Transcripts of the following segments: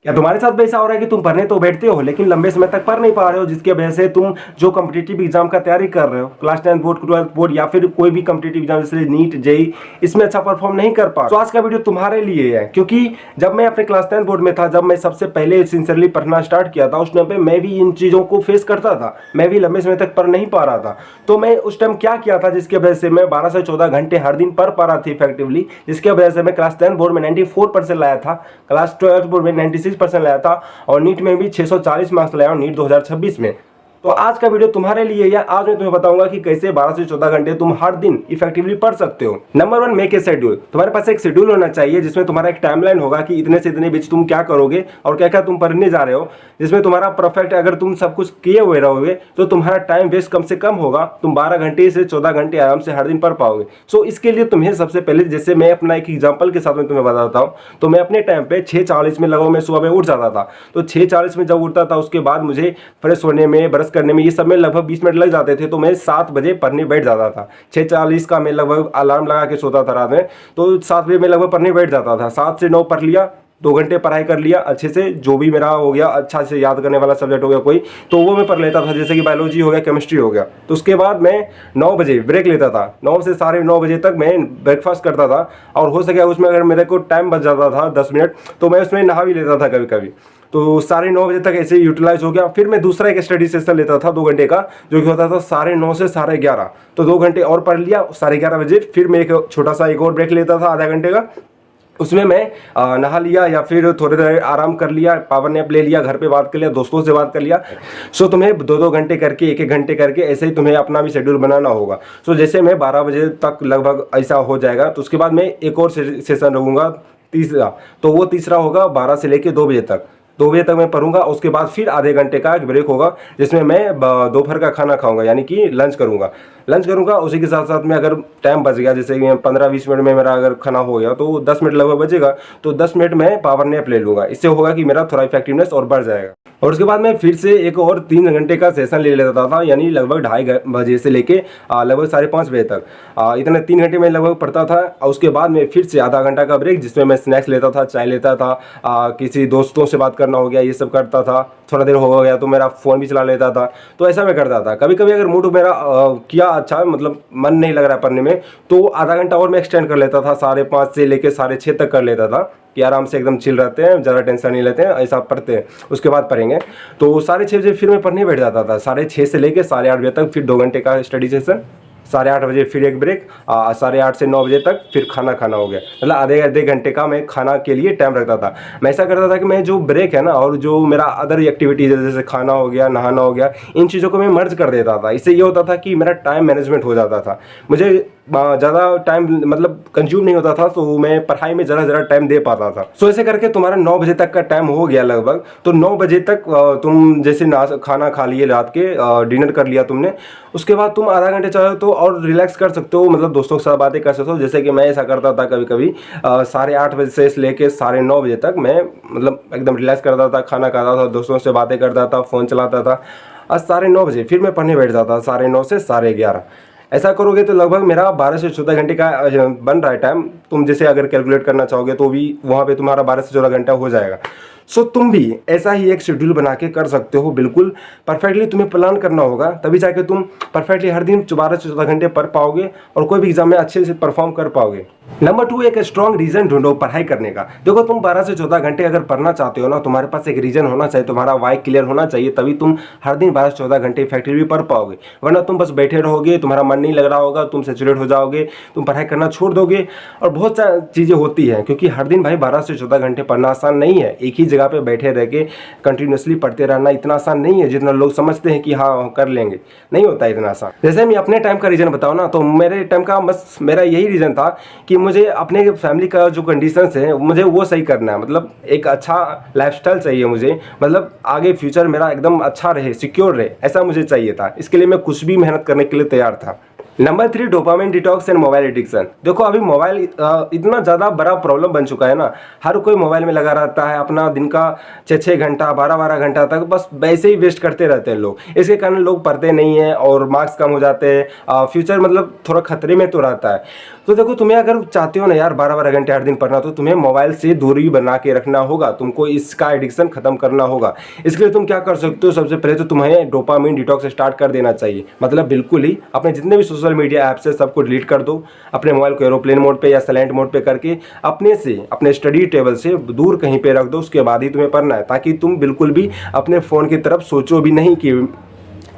क्या तुम्हारे साथ भी ऐसा हो रहा है कि तुम पढ़ने तो बैठते हो लेकिन लंबे समय तक पढ़ नहीं पा रहे हो, जिसकी वजह से तुम जो कॉम्पिटिटिव एग्जाम का तैयारी कर रहे हो, क्लास 10 बोर्ड, 12 बोर्ड या फिर कोई भी कॉम्पिटिटिव एग्जाम जैसे नीट, जेई, इसमें अच्छा परफॉर्म नहीं कर पा। तो आज का वीडियो तुम्हारे लिए है, क्योंकि जब मैं अपने क्लास 10 बोर्ड में था, जब मैं सबसे पहले सिंसियरली पढ़ना स्टार्ट किया था, उस टाइम पे मैं भी इन चीज़ों को फेस करता था। मैं भी लंबे समय तक पढ़ नहीं पा रहा था। तो मैं उस टाइम क्या किया था जिसकी वजह से मैं 12 से 14 घंटे हर दिन पढ़ पा रहा था इफेक्टिवली, जिसकी वजह से मैं क्लास 10 बोर्ड में 94% लाया था, क्लास 12 बोर्ड में 96% लाया था और नीट में भी 640 मार्क्स लाया हूं नीट 2026 में। तो आज का वीडियो तुम्हारे लिए या आज मैं तुम्हें बताऊंगा कि कैसे 12 से 14 घंटे तुम हर दिन इफेक्टिवली पढ़ सकते हो। Number 1, make a schedule. तुम्हारे पास एक शेड्यूल होना चाहिए जिसमें तुम्हारा एक टाइमलाइन होगा कि इतने से इतने बीच तुम क्या करोगे और क्या क्या तुम पढ़ने जा रहे हो, जिसमें तुम्हारा परफेक्ट, अगर तुम सब कुछ किए हुए रहोगे तो तुम्हारा टाइम वेस्ट कम से कम होगा। तुम 12 घंटे से 14 घंटे आराम से हर दिन पढ़ पाओगे। सो इसके लिए तुम्हें सबसे पहले, जैसे मैं अपना एक एग्जाम्पल के साथ में तुम्हें बताता हूँ, तो मैं अपने टाइम पे 6:40 में लगभग मैं सुबह में उठ जाता था। तो 6:40 में जब उठता था, उसके बाद मुझे फ्रेश होने में, ब्रश करने में, ये सब में लगभग 20 मिनट लग जाते थे। तो मैं 7 बजे पढ़ने बैठ जाता था। 6:40 का मैं लगभग अलार्म लगा के सोता था रात में, तो 7 बजे मैं लगभग पढ़ने बैठ जाता था। 7 से 9 पढ़ लिया, 2 घंटे पढ़ाई कर लिया अच्छे से, जो भी मेरा हो गया अच्छा से याद करने वाला सब्जेक्ट हो गया कोई, तो वो मैं पढ़ लेता था, जैसे कि बायोलॉजी हो गया, केमिस्ट्री हो गया। तो उसके बाद मैं 9 बजे ब्रेक लेता था। 9 से साढ़े 9 बजे तक मैं ब्रेकफास्ट करता था, और हो सके उसमें अगर मेरे को टाइम बच जाता था 10 मिनट, तो मैं उसमें नहा भी लेता था कभी कभी। तो 9:30 बजे तक ऐसे यूटिलाइज हो गया। फिर मैं दूसरा एक स्टडी सेशन लेता था 2 घंटे का, जो कि होता था 9:30 से 11:30। तो 2 घंटे और पढ़ लिया। 11:30 बजे फिर मैं एक छोटा सा एक और ब्रेक लेता था आधा घंटे का। उसमें मैं नहा लिया या फिर थोड़ी देर आराम कर लिया, पावर नैप ले लिया, घर पे बात कर लिया, दोस्तों से बात कर लिया। सो तुम्हें 2-2 घंटे करके, 1-1 घंटे करके ऐसे ही तुम्हें अपना भी शेड्यूल बनाना होगा। सो जैसे मैं 12 बजे तक लगभग ऐसा हो जाएगा, तो उसके बाद मैं एक और सेशन रहूँगा तीसरा। तो वो तीसरा होगा 12 से लेकर 2 बजे तक। 2 बजे तक मैं पढ़ूंगा। उसके बाद फिर आधे घंटे का एक ब्रेक होगा, जिसमें मैं दोपहर का खाना खाऊंगा, यानी कि लंच करूंगा। उसी के साथ साथ में अगर टाइम बच गया, जैसे कि 15-20 मिनट में मेरा अगर खाना हो गया, तो 10 मिनट लगभग बचेगा, तो 10 मिनट में पावर नैप ले लूँगा। इससे होगा कि मेरा थोड़ा इफेक्टिवनेस और बढ़ जाएगा। और उसके बाद मैं फिर से एक और 3 घंटे का सेशन ले लेता था, यानी लगभग 2:30 बजे से लेके लगभग 5:30 बजे तक। इतने 3 घंटे में लगभग पढ़ता था। और उसके बाद में फिर से आधा घंटा का ब्रेक, जिसमें मैं स्नैक्स लेता था, चाय लेता था, किसी दोस्तों से बात करना हो गया, ये सब करता था। थोड़ा देर हो गया तो मेरा फ़ोन भी चला लेता था। तो ऐसा मैं करता था। कभी कभी अगर मूड मेरा किया अच्छा, मतलब मन नहीं लग रहा पढ़ने में, तो आधा घंटा और मैं एक्सटेंड कर लेता था। 5:30 से लेकर 6:30 तक कर लेता था, कि आराम से एकदम चिल रहते हैं, ज़्यादा टेंशन नहीं लेते हैं, ऐसा पढ़ते हैं, उसके बाद पढ़ेंगे। तो 6:30 बजे फिर मैं पढ़ने बैठ जाता था। 6:30 से लेकर 8:30 बजे तक फिर 2 घंटे का स्टडी सेशन। 8:30 बजे फिर एक ब्रेक, 8:30 से 9 बजे तक फिर खाना खाना हो गया। मतलब आधे घंटे का मैं खाना के लिए टाइम रखता था। मैं ऐसा करता था कि मैं जो ब्रेक है ना, और जो मेरा अदर एक्टिविटीज़ है, जैसे खाना हो गया, नहाना हो गया, इन चीज़ों को मैं मर्ज कर देता था। इससे ये होता था कि मेरा टाइम मैनेजमेंट हो जाता था। मुझे ज़्यादा टाइम मतलब कंज्यूम नहीं होता था, तो मैं पढ़ाई में ज़रा टाइम दे पाता था। सो ऐसे करके तुम्हारा 9 बजे तक का टाइम हो गया लगभग। तो 9 बजे तक तुम जैसे खाना खा लिए, रात के डिनर कर लिया तुमने, उसके बाद तुम आधा घंटे चाहो तो और रिलैक्स कर सकते हो, मतलब दोस्तों के साथ बातें कर सकते हो। जैसे कि मैं ऐसा करता था कभी कभी 8:30 बजे से लेके 9:30 बजे तक मैं मतलब एकदम रिलैक्स करता था, खाना खाता था, दोस्तों से बातें करता था, फ़ोन चलाता था। और 9:30 बजे फिर मैं पढ़ने बैठ जाता था, 9:30 से 11:30। ऐसा करोगे तो लगभग मेरा 12 से 14 घंटे का बन रहा है टाइम। तुम जैसे अगर कैलकुलेट करना चाहोगे तो भी वहाँ पे तुम्हारा 12 से 14 घंटा हो जाएगा। सो तुम भी ऐसा ही एक शेड्यूल बना के कर सकते हो। बिल्कुल परफेक्टली तुम्हें प्लान करना होगा, तभी जाके तुम परफेक्टली हर दिन 12 से 14 घंटे पढ़ पाओगे और कोई भी एग्जाम में अच्छे से परफॉर्म कर पाओगे। नंबर 2, एक स्ट्रॉन्ग रीजन ढूंढो पढ़ाई करने का। देखो, तुम 12 से 14 घंटे अगर पढ़ना चाहते हो ना, तुम्हारे पास एक रीजन होना चाहिए, तुम्हारा वाई क्लियर होना चाहिए, तभी तुम हर दिन 12 से 14 घंटे इफेक्टिवली पढ़ पाओगे। वरना तुम बस बैठे रहोगे, तुम्हारा मन नहीं लग रहा होगा, तुम सैचुरेट हो जाओगे, तुम पढ़ाई करना छोड़ दोगे। और बहुत सारी चीज़ें होती हैं, क्योंकि हर दिन भाई 12 से 14 घंटे पढ़ना आसान नहीं है। एक ही जगह पर बैठे रह के कंटिन्यूसली पढ़ते रहना इतना आसान नहीं है जितना लोग समझते हैं कि हाँ कर लेंगे। नहीं होता इतना आसान। जैसे मैं अपने टाइम का रीजन बताऊँ ना, तो मेरे टाइम का बस मेरा यही रीजन था कि मुझे अपने फैमिली का जो कंडीशंस है मुझे वो सही करना है। मतलब एक अच्छा लाइफस्टाइल चाहिए मुझे, मतलब आगे फ्यूचर मेरा एकदम अच्छा रहे, सिक्योर रहे, ऐसा मुझे चाहिए था। इसके लिए मैं कुछ भी मेहनत करने के लिए तैयार था। Number 3, dopamine detox and mobile addiction. देखो अभी मोबाइल इतना ज़्यादा बड़ा प्रॉब्लम बन चुका है ना, हर कोई मोबाइल में लगा रहता है, अपना दिन का 6-6 घंटा 12-12 घंटा तक बस वैसे ही वेस्ट करते रहते हैं लोग। इसके कारण लोग पढ़ते नहीं हैं और मार्क्स कम हो जाते हैं, फ्यूचर मतलब थोड़ा खतरे में तो रहता है। तो देखो तुम्हें अगर चाहते हो ना यार 12-12 घंटे हर दिन पढ़ना, तो तुम्हें मोबाइल से दूरी बना के रखना होगा, तुमको इसका एडिक्शन खत्म करना होगा। इसके लिए तुम क्या कर सकते हो, सबसे पहले तो तुम्हें डोपामिन डिटॉक्स स्टार्ट कर देना चाहिए। मतलब बिल्कुल ही अपने जितने भी सोशल मीडिया ऐप्स है सबको डिलीट कर दो, अपने मोबाइल को एरोप्लेन मोड पे या साइलेंट मोड पे करके अपने स्टडी टेबल से दूर कहीं पे रख दो। उसके बाद ही तुम्हें पढ़ना है, ताकि तुम बिल्कुल भी अपने फ़ोन की तरफ सोचो भी नहीं कि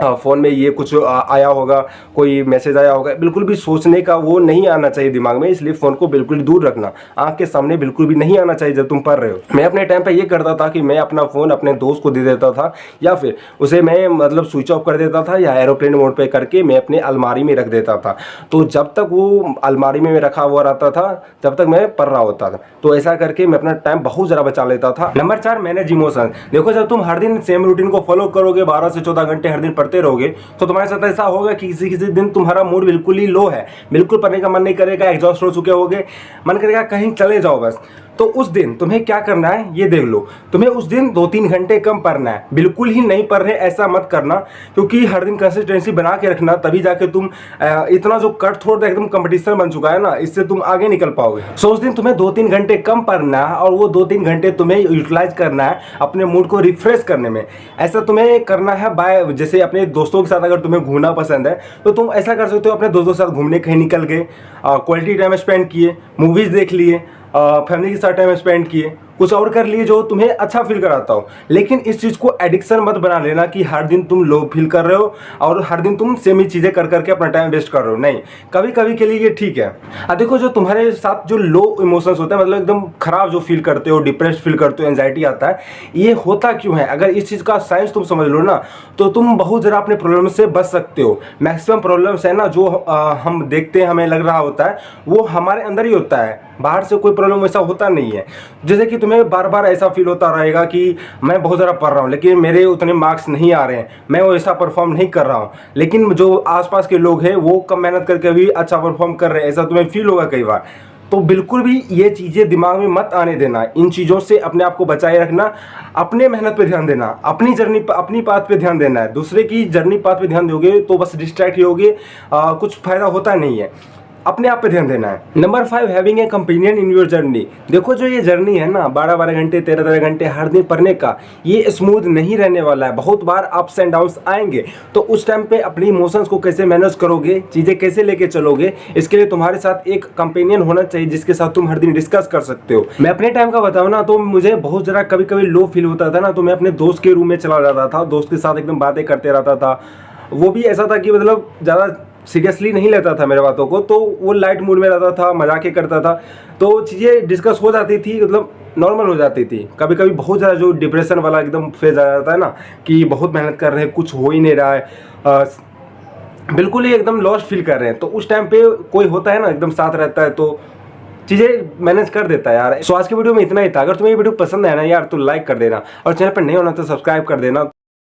फ़ोन में ये कुछ आया होगा, कोई मैसेज आया होगा। बिल्कुल भी सोचने का वो नहीं आना चाहिए दिमाग में, इसलिए फ़ोन को बिल्कुल दूर रखना, आँख के सामने बिल्कुल भी नहीं आना चाहिए जब तुम पढ़ रहे हो। मैं अपने टाइम पे ये करता था कि मैं अपना फ़ोन अपने दोस्त को दे देता था, या फिर उसे मैं मतलब स्विच ऑफ कर देता था, या एरोप्लेन मोड पे करके मैं अपने अलमारी में रख देता था। तो जब तक वो अलमारी में रखा हुआ रहता था तब तक मैं पढ़ रहा होता था। तो ऐसा करके मैं अपना टाइम बहुत ज़्यादा बचा लेता था। Number 4, manage emotion. देखो जब तुम हर दिन सेम रूटीन को फॉलो करोगे, 12 से 14 घंटे हर दिन पढ़ते रहोगे, तो तुम्हारे साथ ऐसा होगा कि किसी किसी दिन तुम्हारा मूड बिल्कुल ही लो है, बिल्कुल पढ़ने का मन नहीं करेगा, एग्जॉस्ट हो चुके होगे, मन करेगा कहीं चले जाओ बस। तो उस दिन तुम्हें क्या करना है ये देख लो, तुम्हें उस दिन 2-3 घंटे कम पढ़ना है, बिल्कुल ही नहीं पढ़ रहे ऐसा मत करना, क्योंकि हर दिन कंसिस्टेंसी बना के रखना, तभी जाके तुम इतना जो कट थोड़ा एकदम कंपटीशन बन चुका है ना, इससे तुम आगे निकल पाओगे। सो उस दिन तुम्हें 2-3 घंटे कम पढ़ना है, और वो 2-3 घंटे तुम्हें यूटिलाइज करना है अपने मूड को रिफ्रेश करने में। ऐसा तुम्हें करना है बाय, जैसे अपने दोस्तों के साथ अगर तुम्हें घूमना पसंद है तो तुम ऐसा कर सकते हो, अपने दोस्तों के साथ घूमने कहीं निकल गए, क्वालिटी टाइम स्पेंड किए, मूवीज़ देख लिए, फैमिली के साथ टाइम स्पेंड किए, कुछ और कर लिए जो तुम्हें अच्छा फील कराता हो। लेकिन इस चीज़ को एडिक्शन मत बना लेना कि हर दिन तुम लो फील कर रहे हो और हर दिन तुम सेम ही चीज़ें कर करके अपना टाइम वेस्ट कर रहे हो। नहीं, कभी कभी के लिए ये ठीक है। देखो जो तुम्हारे साथ जो लो इमोशंस होता है, मतलब एकदम खराब जो फील करते हो, डिप्रेस्ड फील करते हो, एंजाइटी आता है, ये होता क्यों है? अगर इस चीज़ का साइंस तुम समझ लो ना, तो तुम बहुत ज़रा अपने प्रॉब्लम से बच सकते हो। मैक्सिमम प्रॉब्लम्स है ना जो हम देखते हैं, हमें लग रहा होता है, वो हमारे अंदर ही होता है, बाहर से कोई प्रॉब्लम ऐसा होता नहीं है। जैसे कि तुम्हें बार बार ऐसा फील होता रहेगा कि मैं बहुत ज़्यादा पढ़ रहा हूँ लेकिन मेरे उतने मार्क्स नहीं आ रहे हैं, मैं वो ऐसा परफॉर्म नहीं कर रहा हूँ, लेकिन जो आसपास के लोग हैं वो कम मेहनत करके भी अच्छा परफॉर्म कर रहे हैं, ऐसा तुम्हें फील होगा कई बार। तो बिल्कुल भी ये चीज़ें दिमाग में मत आने देना, इन चीज़ों से अपने आप को बचाए रखना, अपने मेहनत पे ध्यान देना, अपनी जर्नी अपनी पाथ पे ध्यान देना है। दूसरे की जर्नी पाथ पे ध्यान दोगे तो बस डिस्ट्रैक्ट ही होगे, कुछ फ़ायदा होता नहीं है। अपने आप पे ध्यान देना है। Number 5, having a companion in your journey. देखो जो ये जर्नी है ना 12-12 घंटे 13-13 घंटे हर दिन पढ़ने का, ये स्मूथ नहीं रहने वाला है, बहुत बार अप्स एंड डाउन्स आएंगे। तो उस टाइम पे अपनी इमोशंस को कैसे मैनेज करोगे, चीज़ें कैसे लेके चलोगे, इसके लिए तुम्हारे साथ एक कंपेनियन होना चाहिए जिसके साथ तुम हर दिन डिस्कस कर सकते हो। मैं अपने टाइम का बताऊँ ना, तो मुझे बहुत ज़रा कभी कभी लो फील होता था ना, तो मैं अपने दोस्त के रूम में चला जाता था, दोस्त के साथ एकदम बातें करते रहता था। वो भी ऐसा था कि मतलब ज़्यादा सीरियसली नहीं लेता था मेरे बातों को, तो वो लाइट मूड में रहता था, मजाक ही करता था, तो चीज़ें डिस्कस हो जाती थी, मतलब नॉर्मल हो जाती थी। कभी कभी बहुत ज़्यादा जो डिप्रेशन वाला एकदम फेज आ जाता है ना, कि बहुत मेहनत कर रहे हैं, कुछ हो ही नहीं रहा है, बिल्कुल ही एकदम लॉस्ट फील कर रहे हैं, तो उस टाइम पे कोई होता है ना एकदम साथ रहता है, तो चीज़ें मैनेज कर देता है यार। सो आज की वीडियो में इतना ही था। अगर तुम्हें ये वीडियो पसंद आया ना यार, तो लाइक कर देना, और चैनल पर नहीं होना तो सब्सक्राइब कर देना।